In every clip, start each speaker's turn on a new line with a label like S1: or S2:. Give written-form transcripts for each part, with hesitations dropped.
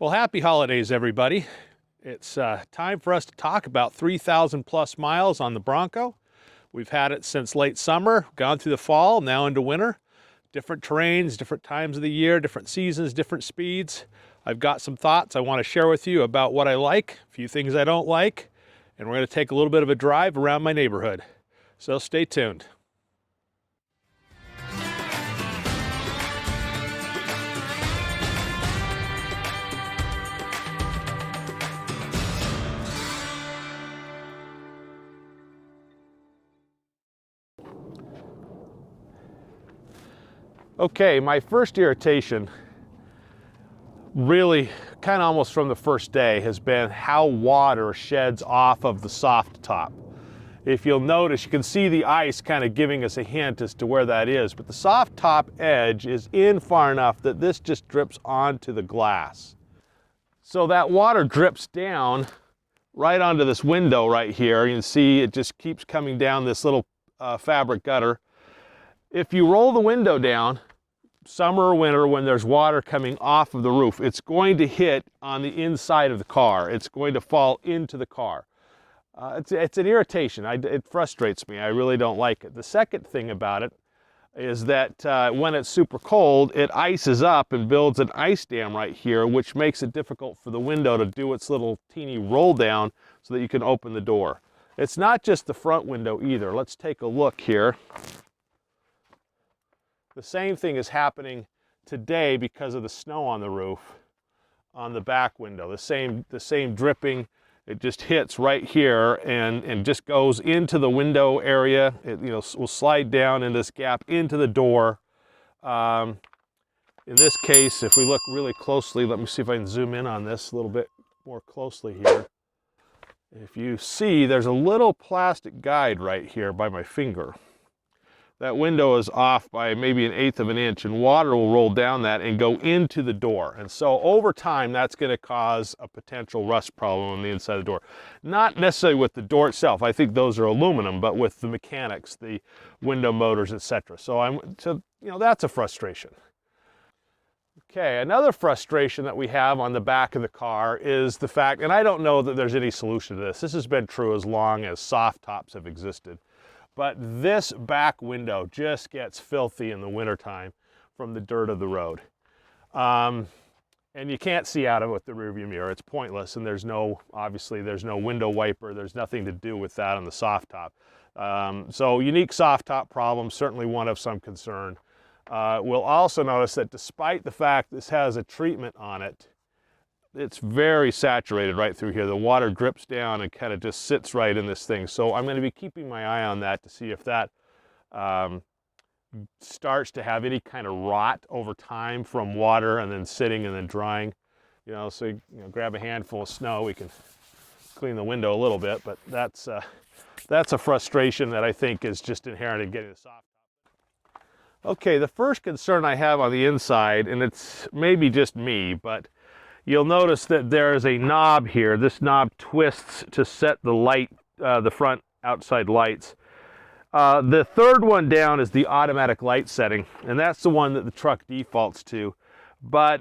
S1: Well, happy holidays, everybody. It's time for us to talk about 3,000 plus miles on the Bronco. We've had it since late summer, gone through the fall, now into winter. Different terrains, different times of the year, different seasons, different speeds. I've got some thoughts I want to share with you about what I like, a few things I don't like, and we're going to take a little bit of a drive around my neighborhood. So stay tuned. Okay, my first irritation, really kind of almost from the first day, has been how water sheds off of the soft top. If you'll notice, you can see the ice kind of giving us a hint as to where that is, but the soft top edge is in far enough that this just drips onto the glass. So that water drips down right onto this window right here. You can see it just keeps coming down this little fabric gutter. If you roll the window down, summer or winter, when there's water coming off of the roof, it's going to hit on the inside of the car. It's going to fall into the car. It's an irritation. It frustrates me. I really don't like it. The second thing about it is that when it's super cold, it ices up and builds an ice dam right here, which makes it difficult for the window to do its little teeny roll down so that you can open the door. It's not just the front window either. Let's take a look here. The same thing is happening today because of the snow on the roof, on the back window. The same dripping. It just hits right here and just goes into the window area. It will slide down in this gap into the door. In this case, if we look really closely, let me see if I can zoom in on this a little bit more closely here. If you see, there's a little plastic guide right here by my finger. That window is off by maybe 1/8 of an inch, and water will roll down that and go into the door. And so over time, that's going to cause a potential rust problem on the inside of the door. Not necessarily with the door itself. I think those are aluminum, but with the mechanics, the window motors, etc. So that's a frustration. Okay, another frustration that we have on the back of the car is the fact, and I don't know that there's any solution to this. This has been true as long as soft tops have existed. But this back window just gets filthy in the wintertime from the dirt of the road. And you can't see out of it with the rearview mirror. It's pointless, and obviously there's no window wiper. There's nothing to do with that on the soft top. So unique soft top problem, certainly one of some concern. We'll also notice that despite the fact this has a treatment on it, it's very saturated right through here. The water drips down and kind of just sits right in this thing. So I'm going to be keeping my eye on that to see if that starts to have any kind of rot over time from water and then sitting and then drying. So grab a handful of snow, we can clean the window a little bit, but that's a frustration that I think is just inherent in getting the soft top. Okay, the first concern I have on the inside, and it's maybe just me, but you'll notice that there is a knob here. This knob twists to set the light, the front outside lights. The third one down is the automatic light setting, and that's the one that the truck defaults to. But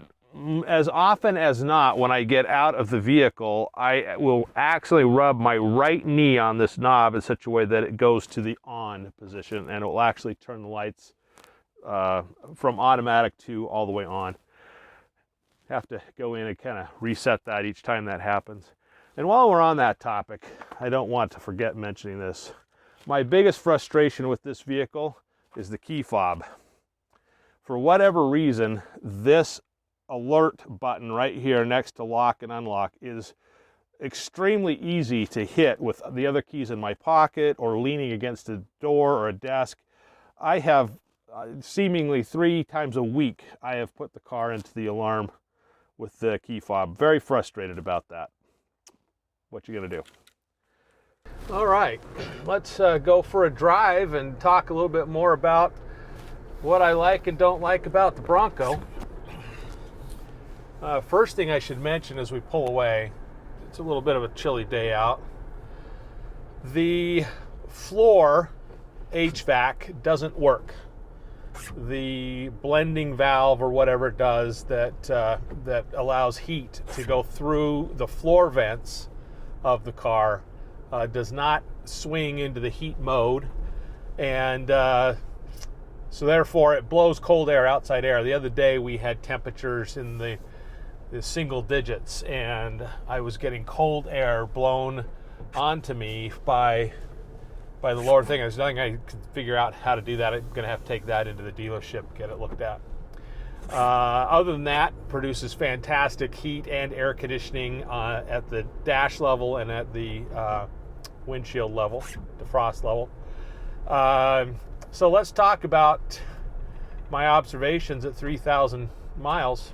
S1: as often as not, when I get out of the vehicle, I will actually rub my right knee on this knob in such a way that it goes to the on position, and it will actually turn the lights from automatic to all the way on. Have to go in and kind of reset that each time that happens. And while we're on that topic, I don't want to forget mentioning this. My biggest frustration with this vehicle is the key fob. For whatever reason, this alert button right here next to lock and unlock is extremely easy to hit with the other keys in my pocket or leaning against a door or a desk. I have seemingly 3 times a week I have put the car into the alarm with the key fob. Very frustrated about that. What you gonna do? All right, let's go for a drive and talk a little bit more about what I like and don't like about the Bronco. First thing I should mention as we pull away, it's a little bit of a chilly day out. The floor HVAC doesn't work. the blending valve or whatever it does that allows heat to go through the floor vents of the car does not swing into the heat mode, and so therefore it blows cold air, outside air. The other day we had temperatures in the single digits, and I was getting cold air blown onto me by the lower thing. There's nothing I could figure out how to do that. I'm going to have to take that into the dealership, get it looked at. Other than that, produces fantastic heat and air conditioning at the dash level and at the windshield level, defrost level. So let's talk about my observations at 3,000 miles.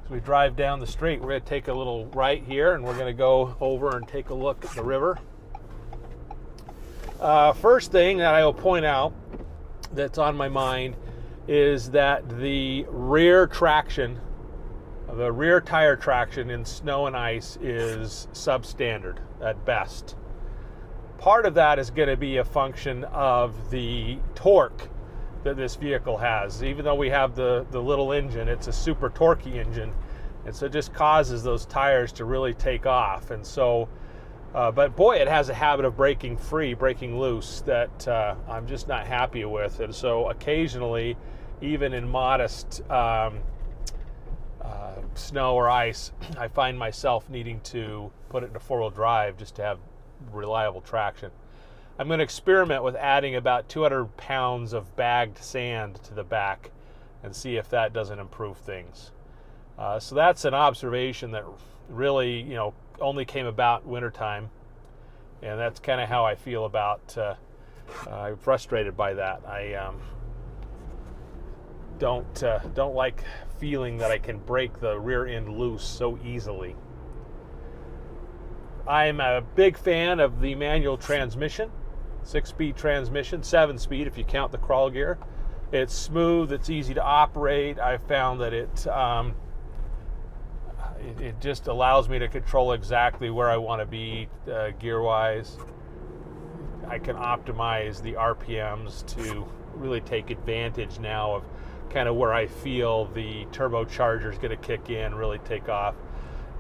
S1: As we drive down the street, we're going to take a little right here, and we're going to go over and take a look at the river. First thing that I will point out that's on my mind is that the rear traction, the rear tire traction in snow and ice is substandard at best. Part of that is going to be a function of the torque that this vehicle has. Even though we have the little engine, it's a super torquey engine, and so it just causes those tires to really take off. And so but boy, it has a habit of breaking loose that I'm just not happy with. And so occasionally, even in modest snow or ice, I find myself needing to put it into four-wheel drive just to have reliable traction. I'm going to experiment with adding about 200 pounds of bagged sand to the back and see if that doesn't improve things. So that's an observation that really, only came about wintertime, and that's kind of how I feel about. I'm frustrated by that. I don't like feeling that I can break the rear end loose so easily. I'm a big fan of the manual transmission, 6-speed transmission, 7-speed if you count the crawl gear. It's smooth, it's easy to operate. I've found that it just allows me to control exactly where I want to be gear-wise. I can optimize the RPMs to really take advantage now of kind of where I feel the turbocharger is going to kick in, really take off.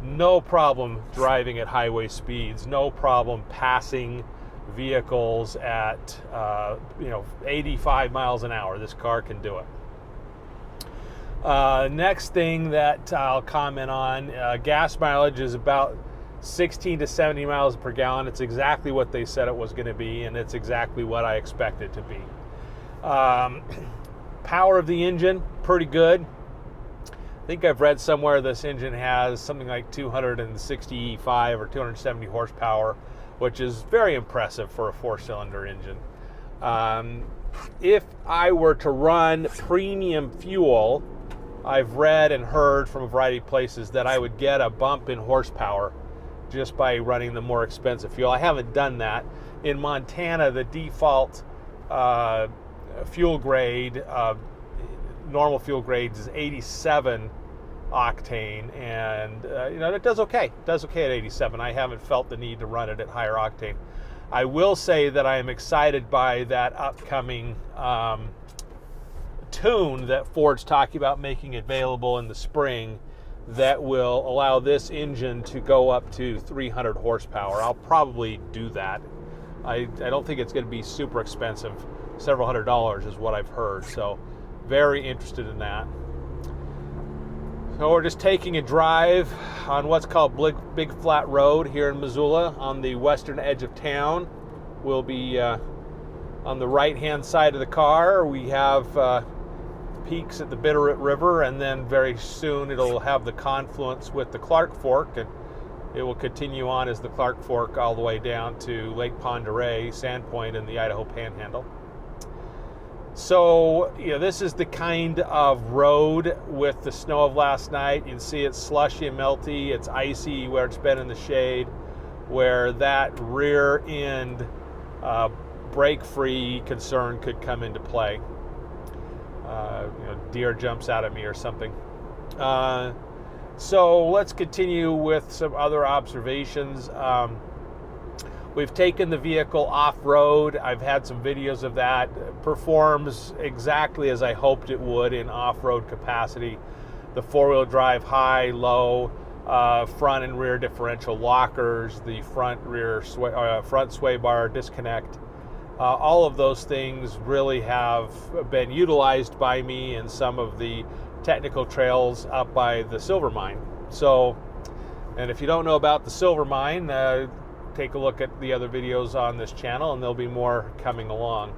S1: No problem driving at highway speeds. No problem passing vehicles at 85 miles an hour. This car can do it. Next thing that I'll comment on, gas mileage is about 16 to 70 miles per gallon. It's exactly what they said it was going to be, and it's exactly what I expect it to be. Power of the engine, pretty good. I think I've read somewhere this engine has something like 265 or 270 horsepower, which is very impressive for a 4-cylinder engine. If I were to run premium fuel, I've read and heard from a variety of places that I would get a bump in horsepower just by running the more expensive fuel. I haven't done that. In Montana, the default fuel grade, normal fuel grades is 87 octane, and it does okay. It does okay at 87. I haven't felt the need to run it at higher octane. I will say that I am excited by that upcoming tune that Ford's talking about making available in the spring that will allow this engine to go up to 300 horsepower. I'll probably do that. I don't think it's going to be super expensive. Several $100s is what I've heard, so very interested in that. So we're just taking a drive on what's called Big Flat Road here in Missoula on the western edge of town. We'll be on the right-hand side of the car. We have peaks at the Bitterroot River, and then very soon it'll have the confluence with the Clark Fork, and it will continue on as the Clark Fork all the way down to Lake Pend Oreille, Sandpoint, and the Idaho Panhandle. So, this is the kind of road with the snow of last night. You can see it's slushy and melty. It's icy where it's been in the shade, where that rear end brake-free concern could come into play. Deer jumps out at me or something. So let's continue with some other observations. We've taken the vehicle off-road. I've had some videos of that. It performs exactly as I hoped it would in off-road capacity. The four-wheel drive high, low, front and rear differential lockers, the front sway bar disconnect. All of those things really have been utilized by me in some of the technical trails up by the silver mine. So, and if you don't know about the silver mine, take a look at the other videos on this channel, and there'll be more coming along.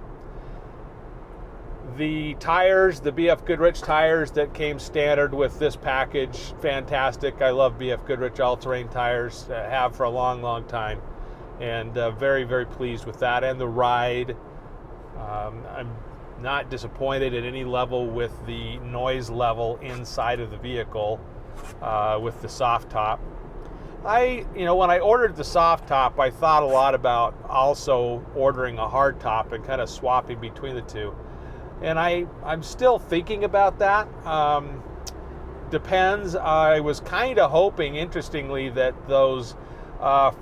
S1: The tires, the BF Goodrich tires that came standard with this package, fantastic. I love BF Goodrich all-terrain tires, have for a long, long time, and very, very pleased with that and the ride. I'm not disappointed at any level with the noise level inside of the vehicle with the soft top. When I ordered the soft top, I thought a lot about also ordering a hard top and kind of swapping between the two. And I'm still thinking about that. Depends. I was kind of hoping, interestingly, that those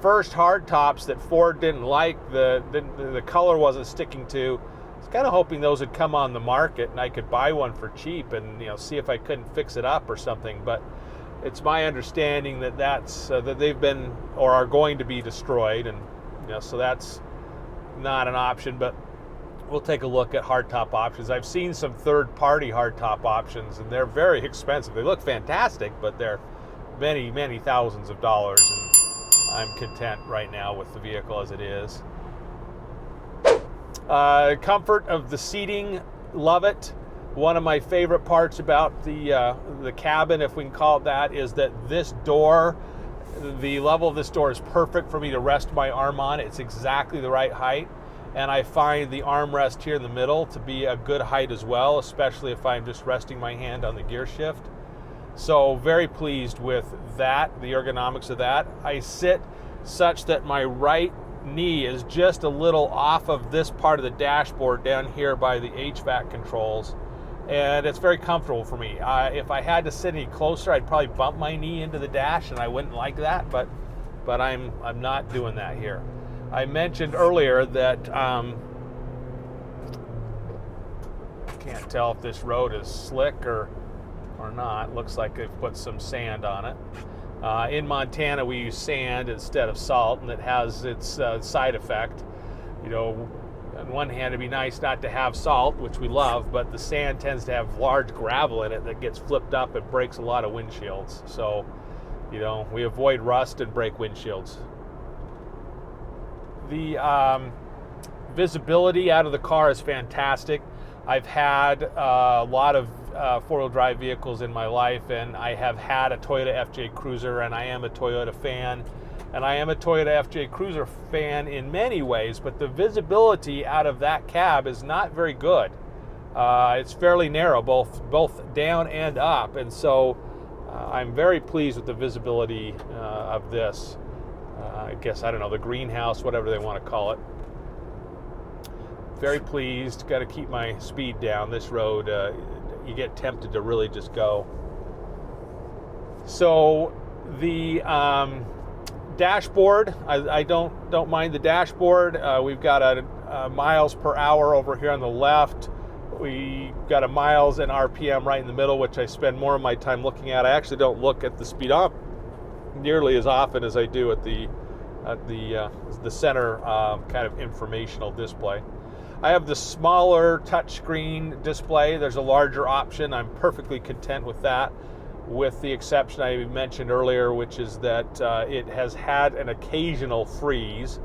S1: first hard tops that Ford didn't like, the color wasn't sticking to, I was kind of hoping those would come on the market and I could buy one for cheap and see if I couldn't fix it up or something. But it's my understanding that that they've been or are going to be destroyed, and so that's not an option. But we'll take a look at hardtop options. I've seen some third-party hardtop options, and they're very expensive. They look fantastic, but they're many, many thousands of dollars, and I'm content right now with the vehicle as it is. Comfort of the seating, love it. One of my favorite parts about the cabin, if we can call it that, is that this door, the level of this door is perfect for me to rest my arm on. It's exactly the right height, and I find the armrest here in the middle to be a good height as well, especially if I'm just resting my hand on the gear shift. So very pleased with that, the ergonomics of that. I sit such that my right knee is just a little off of this part of the dashboard down here by the HVAC controls, and it's very comfortable for me. If I had to sit any closer, I'd probably bump my knee into the dash, and I wouldn't like that, but I'm not doing that here. I mentioned earlier that can't tell if this road is slick or not. Looks like they've put some sand on it. In Montana, we use sand instead of salt, and it has its side effect. On one hand, it'd be nice not to have salt, which we love, but the sand tends to have large gravel in it that gets flipped up and breaks a lot of windshields. So, we avoid rust and break windshields. The visibility out of the car is fantastic. I've had a lot of four-wheel drive vehicles in my life, and I have had a Toyota FJ Cruiser, and I am a Toyota fan. And I am a Toyota FJ Cruiser fan in many ways, but the visibility out of that cab is not very good. It's fairly narrow, both down and up, and so I'm very pleased with the visibility of this. I guess, I don't know, the greenhouse, whatever they want to call it. Very pleased. Got to keep my speed down. This road, you get tempted to really just go. So the dashboard, I don't mind the dashboard. We've got a miles per hour over here on the left. We got a miles and RPM right in the middle, which I spend more of my time looking at. I actually don't look at the speedometer nearly as often as I do at the center kind of informational display. I have the smaller touchscreen display. There's a larger option. I'm perfectly content with that, with the exception I mentioned earlier, which is that it has had an occasional freeze.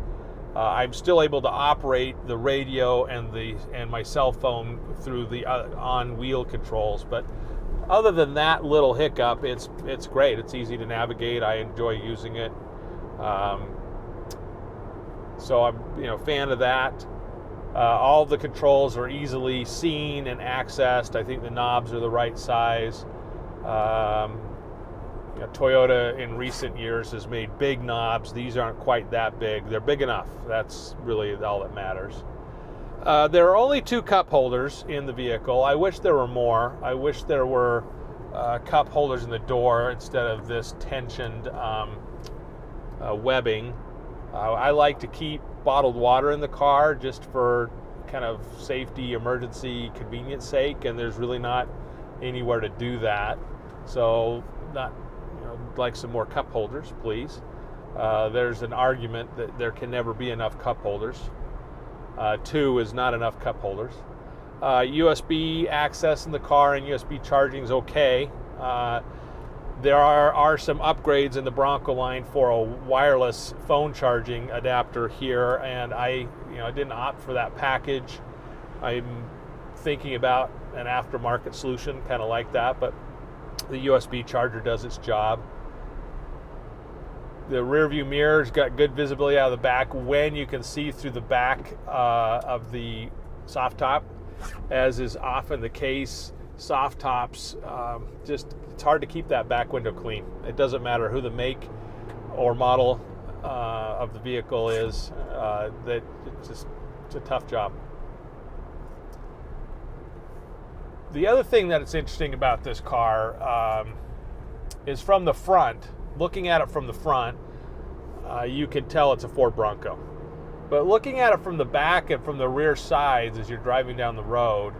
S1: I'm still able to operate the radio and my cell phone through the on-wheel controls, but other than that little hiccup, it's great. It's easy to navigate. I enjoy using it. So I'm a fan of that. All the controls are easily seen and accessed. I think the knobs are the right size. Toyota in recent years has made big knobs. These aren't quite that big. They're big enough. That's really all that matters. There are only 2 cup holders in the vehicle. I wish there were more. I wish there were cup holders in the door instead of this tensioned webbing. I like to keep bottled water in the car just for kind of safety, emergency, convenience sake, and there's really not anywhere to do that. So, like some more cup holders, please. There's an argument that there can never be enough cup holders. 2 is not enough cup holders. USB access in the car and USB charging is okay. There are some upgrades in the Bronco line for a wireless phone charging adapter here, and I didn't opt for that package. I'm thinking about an aftermarket solution, kind of like that, but the USB charger does its job. The rear view mirror's got good visibility out of the back when you can see through the back of the soft top. As is often the case, soft tops, it's hard to keep that back window clean. It doesn't matter who the make or model of the vehicle is, that it's a tough job. The other thing that is interesting about this car is from the front. Looking at it from the front, you can tell it's a Ford Bronco. But looking at it from the back and from the rear sides as you're driving down the road,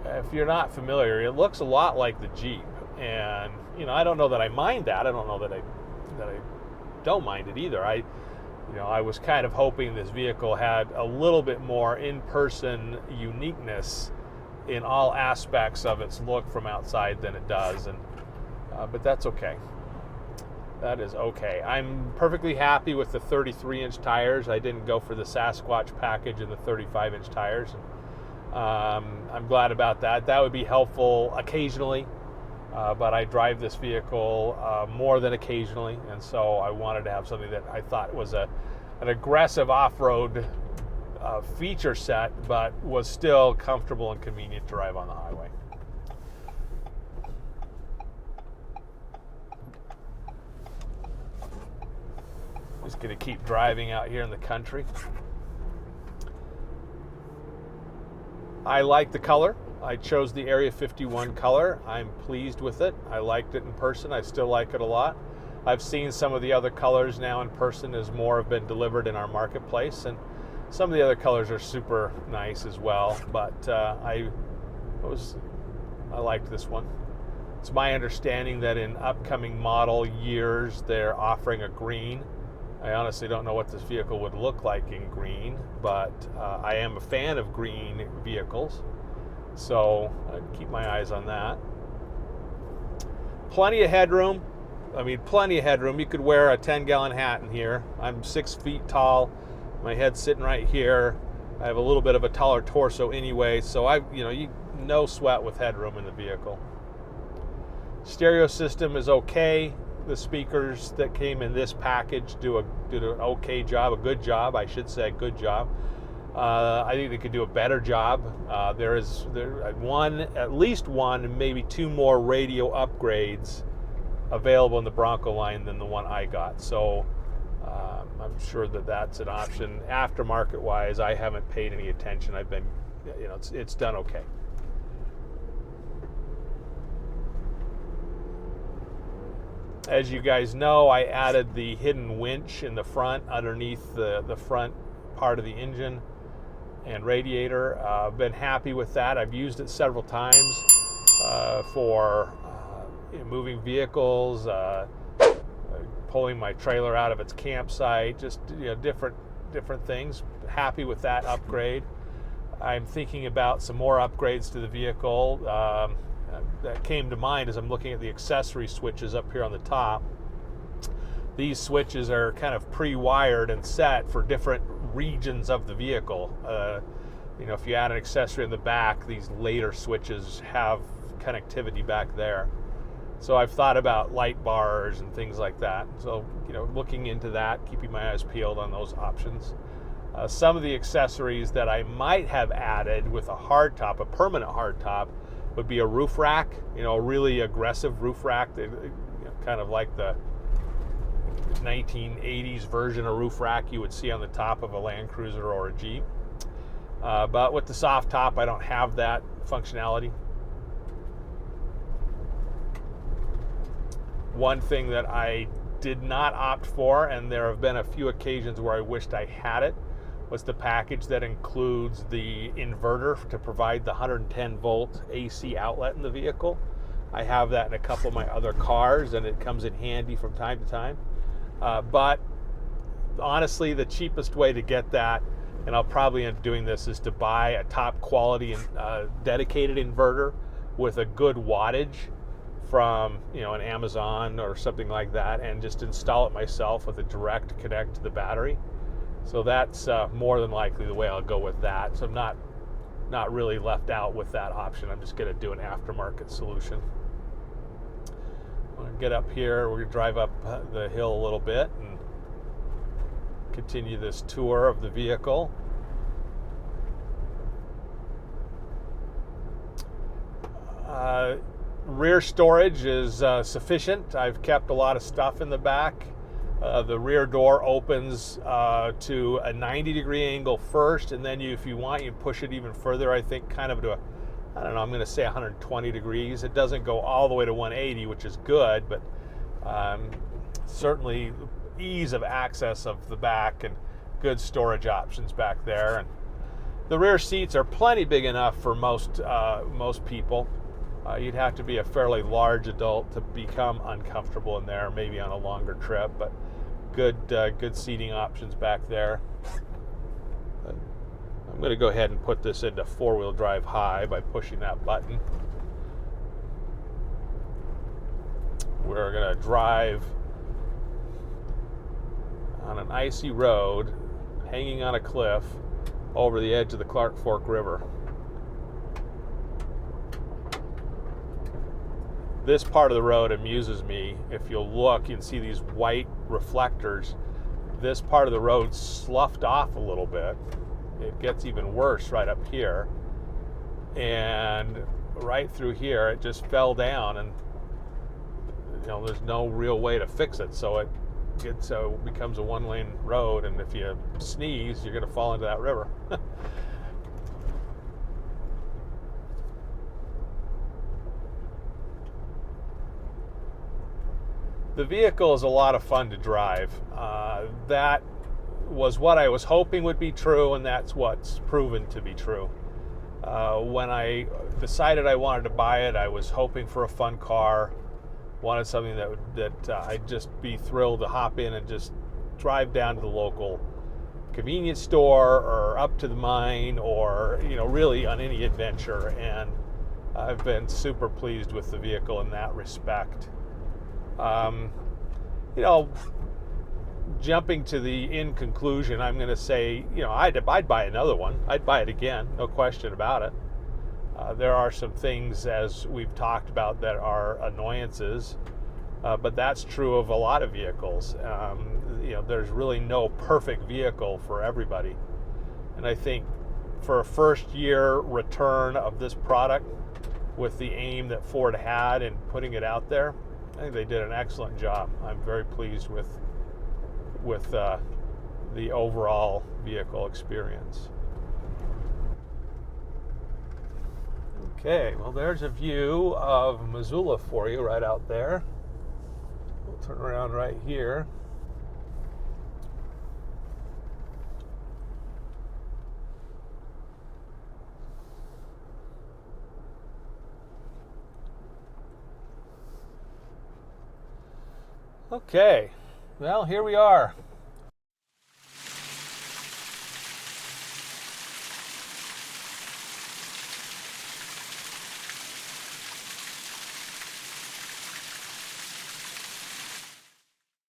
S1: if you're not familiar, it looks a lot like the Jeep. And I don't know that I mind that. I don't know that I don't mind it either. I was kind of hoping this vehicle had a little bit more in-person uniqueness in all aspects of its look from outside than it does, but that's okay. That is okay. I'm perfectly happy with the 33-inch tires. I didn't go for the Sasquatch package and the 35-inch tires. I'm glad about that. That would be helpful occasionally, but I drive this vehicle more than occasionally, and so I wanted to have something that I thought was an aggressive off-road feature set, but was still comfortable and convenient to drive on the highway. Just going to keep driving out here in the country. I like the color. I chose the Area 51 color. I'm pleased with it. I liked it in person. I still like it a lot. I've seen some of the other colors now in person as more have been delivered in our marketplace, and some of the other colors are super nice as well, but I liked this one. It's my understanding that in upcoming model years they're offering a green. I honestly don't know what this vehicle would look like in green, but I am a fan of green vehicles, so I'd keep my eyes on that. Plenty of headroom. Plenty of headroom. You could wear a 10-gallon hat in here. I'm 6 feet tall. My head's sitting right here. I have a little bit of a taller torso anyway, so no sweat with headroom in the vehicle. Stereo system is okay. The speakers that came in this package did an okay job, a good job, I should say, good job. I think they could do a better job. There at least one, maybe 2 more radio upgrades available in the Bronco line than the one I got. So I'm sure that that's an option. Aftermarket wise, I haven't paid any attention. I've been, it's done okay. As you guys know, I added the hidden winch in the front underneath the front part of the engine and radiator. I've been happy with that. I've used it several times for moving vehicles, pulling my trailer out of its campsite, just different things. Happy with that upgrade. I'm thinking about some more upgrades to the vehicle. That came to mind as I'm looking at the accessory switches up here on the top. These switches are kind of pre-wired and set for different regions of the vehicle. If you add an accessory in the back, these later switches have connectivity back there. So I've thought about light bars and things like that. So, looking into that, keeping my eyes peeled on those options. Some of the accessories that I might have added with a hardtop, a permanent hardtop, would be a roof rack, a really aggressive roof rack, kind of like the 1980s version of roof rack you would see on the top of a Land Cruiser or a Jeep. But with the soft top, I don't have that functionality. One thing that I did not opt for, and there have been a few occasions where I wished I had it, was the package that includes the inverter to provide the 110 volt AC outlet in the vehicle. I have that in a couple of my other cars, and it comes in handy from time to time. But honestly, the cheapest way to get that, and I'll probably end up doing this, is to buy a top quality dedicated inverter with a good wattage from an Amazon or something like that, and just install it myself with a direct connect to the battery. So that's more than likely the way I'll go with that. So I'm not really left out with that option. I'm just going to do an aftermarket solution. I'm going to get up here. We're going to drive up the hill a little bit and continue this tour of the vehicle. Rear storage is sufficient. I've kept a lot of stuff in the back. The rear door opens to a 90-degree angle first, and then if you want, you push it even further, I think, kind of to I'm going to say 120 degrees. It doesn't go all the way to 180, which is good, but certainly ease of access of the back and good storage options back there. And the rear seats are plenty big enough for most people. You'd have to be a fairly large adult to become uncomfortable in there, maybe on a longer trip, but good seating options back there. I'm going to go ahead and put this into four-wheel drive high by pushing that button. We're going to drive on an icy road, hanging on a cliff over the edge of the Clark Fork River. This part of the road amuses me. If you'll look, you can see these white reflectors. This part of the road sloughed off a little bit. It gets even worse right up here. And right through here, it just fell down, and there's no real way to fix it. So it becomes a one-lane road, and if you sneeze, you're going to fall into that river. The vehicle is a lot of fun to drive. That was what I was hoping would be true, and that's what's proven to be true. When I decided I wanted to buy it, I was hoping for a fun car, wanted something that I'd just be thrilled to hop in and just drive down to the local convenience store or up to the mine, or really on any adventure. And I've been super pleased with the vehicle in that respect. Jumping to the in conclusion, I'm going to say, I'd buy another one. I'd buy it again, no question about it. There are some things, as we've talked about, that are annoyances, but that's true of a lot of vehicles. There's really no perfect vehicle for everybody. And I think for a first year return of this product, with the aim that Ford had in putting it out there, I think they did an excellent job. I'm very pleased with the overall vehicle experience. Okay, well, there's a view of Missoula for you right out there. We'll turn around right here. Okay, well, here we are.